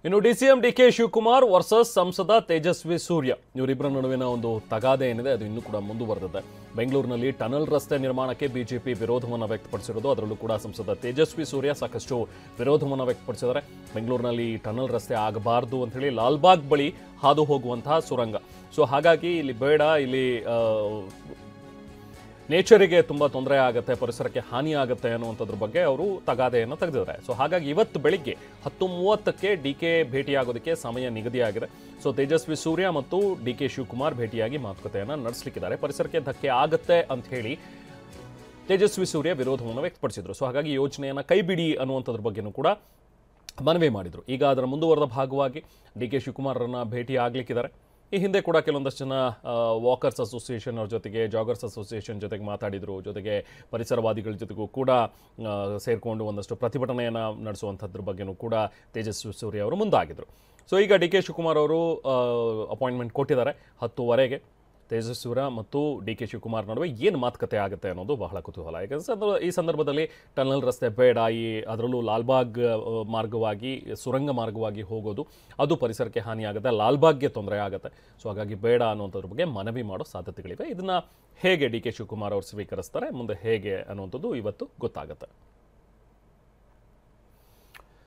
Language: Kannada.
ಇನ್ನು ಡಿಸಿಎಂ ಡಿಕೆ ಶಿವಕುಮಾರ್ ವರ್ಸಸ್ ಸಂಸದ ತೇಜಸ್ವಿ ಸೂರ್ಯ ಇವರಿಬ್ಬರ ನಡುವಿನ ಒಂದು ತಗಾದೆ ಏನಿದೆ ಅದು ಇನ್ನೂ ಕೂಡ ಮುಂದುವರೆದಿದೆ. ಬೆಂಗಳೂರಿನಲ್ಲಿ ಟನಲ್ ರಸ್ತೆ ನಿರ್ಮಾಣಕ್ಕೆ ಬಿಜೆಪಿ ವಿರೋಧವನ್ನು ವ್ಯಕ್ತಪಡಿಸಿರೋದು, ಅದರಲ್ಲೂ ಕೂಡ ಸಂಸದ ತೇಜಸ್ವಿ ಸೂರ್ಯ ಸಾಕಷ್ಟು ವಿರೋಧವನ್ನು ವ್ಯಕ್ತಪಡಿಸಿದ್ದಾರೆ. ಬೆಂಗಳೂರಿನಲ್ಲಿ ಟನಲ್ ರಸ್ತೆ ಆಗಬಾರ್ದು ಅಂತ ಹೇಳಿ ಲಾಲ್ಬಾಗ್ ಬಳಿ ಹಾದು ಹೋಗುವಂತಹ ಸುರಂಗ, ಸೊ ಹಾಗಾಗಿ ಇಲ್ಲಿ ಬೇಡ, ಇಲ್ಲಿ ನೇಚರಿಗೆ ತುಂಬ ತೊಂದರೆ ಆಗುತ್ತೆ, ಪರಿಸರಕ್ಕೆ ಹಾನಿ ಆಗುತ್ತೆ ಅನ್ನುವಂಥದ್ರ ಬಗ್ಗೆ ಅವರು ತಗಾದೆಯನ್ನು ತೆಗೆದಿದ್ದಾರೆ. ಸೊ ಹಾಗಾಗಿ ಇವತ್ತು ಬೆಳಿಗ್ಗೆ 10:30ಕ್ಕೆ ಡಿಕೆ ಭೇಟಿಯಾಗೋದಕ್ಕೆ ಸಮಯ ನಿಗದಿಯಾಗಿದೆ. ಸೊ ತೇಜಸ್ವಿ ಸೂರ್ಯ ಮತ್ತು ಡಿಕೆ ಶಿವಕುಮಾರ್ ಭೇಟಿಯಾಗಿ ಮಾತುಕತೆಯನ್ನು ನಡೆಸಲಿಕ್ಕಿದ್ದಾರೆ. ಪರಿಸರಕ್ಕೆ ಧಕ್ಕೆ ಆಗುತ್ತೆ ಅಂತ ಹೇಳಿ ತೇಜಸ್ವಿ ಸೂರ್ಯ ವಿರೋಧವನ್ನು ವ್ಯಕ್ತಪಡಿಸಿದ್ರು. ಸೊ ಹಾಗಾಗಿ ಯೋಜನೆಯನ್ನು ಕೈಬಿಡಿ ಅನ್ನುವಂಥದ್ರ ಬಗ್ಗೆನೂ ಕೂಡ ಮನವಿ ಮಾಡಿದರು. ಈಗ ಅದರ ಮುಂದುವರೆದ ಭಾಗವಾಗಿ ಡಿಕೆ ಶಿವಕುಮಾರರನ್ನು ಭೇಟಿ ಆಗಲಿಕ್ಕಿದ್ದಾರೆ. ಈ ಹಿಂದೆ ಕೂಡ ಕೆಲವೊಂದಷ್ಟು ಜನ ವಾಕರ್ಸ್ ಅಸೋಸಿಯೇಷನ್ ಅವ್ರ ಜೊತೆಗೆ, ಜಾಗರ್ಸ್ ಅಸೋಸಿಯೇಷನ್ ಜೊತೆಗೆ ಮಾತಾಡಿದರು. ಜೊತೆಗೆ ಪರಿಸರವಾದಿಗಳ ಜೊತೆಗೂ ಕೂಡ ಸೇರಿಕೊಂಡು ಒಂದಷ್ಟು ಪ್ರತಿಭಟನೆಯನ್ನು ನಡೆಸುವಂಥದ್ರ ಬಗ್ಗೆನೂ ಕೂಡ ತೇಜಸ್ವಿ ಸೂರ್ಯ ಅವರು ಮುಂದಾಗಿದ್ದರು. ಸೊ ಈಗ ಡಿ ಕೆ ಶಿವಕುಮಾರ್ ಅವರು ಅಪಾಯಿಂಟ್ಮೆಂಟ್ ಕೊಟ್ಟಿದ್ದಾರೆ 10:15ಗೆ. ತೇಜಸ್ವಿ ಸೂರ್ಯ ಮತ್ತು ಡಿ ಕೆ ಶಿವಕುಮಾರ್ ನಡುವೆ ಏನು ಮಾತುಕತೆ ಆಗುತ್ತೆ ಅನ್ನೋದು ಬಹಳ ಕುತೂಹಲ. ಯಾಕಂದರೆ ಈ ಸಂದರ್ಭದಲ್ಲಿ ಟನಲ್ ರಸ್ತೆ ಬೇಡ, ಅದರಲ್ಲೂ ಲಾಲ್ಬಾಗ್ ಮಾರ್ಗವಾಗಿ, ಸುರಂಗ ಮಾರ್ಗವಾಗಿ ಹೋಗೋದು ಅದು ಪರಿಸರಕ್ಕೆ ಹಾನಿಯಾಗುತ್ತೆ, ಲಾಲ್ಬಾಗ್ಗೆ ತೊಂದರೆ ಆಗುತ್ತೆ. ಸೊ ಹಾಗಾಗಿ ಬೇಡ ಅನ್ನೋಂಥದ್ರ ಬಗ್ಗೆ ಮನವಿ ಮಾಡೋ ಸಾಧ್ಯತೆಗಳಿವೆ. ಇದನ್ನು ಹೇಗೆ ಡಿ ಕೆ ಶಿವಕುಮಾರ್ ಅವರು ಸ್ವೀಕರಿಸ್ತಾರೆ, ಮುಂದೆ ಹೇಗೆ ಅನ್ನುವಂಥದ್ದು ಇವತ್ತು ಗೊತ್ತಾಗುತ್ತೆ.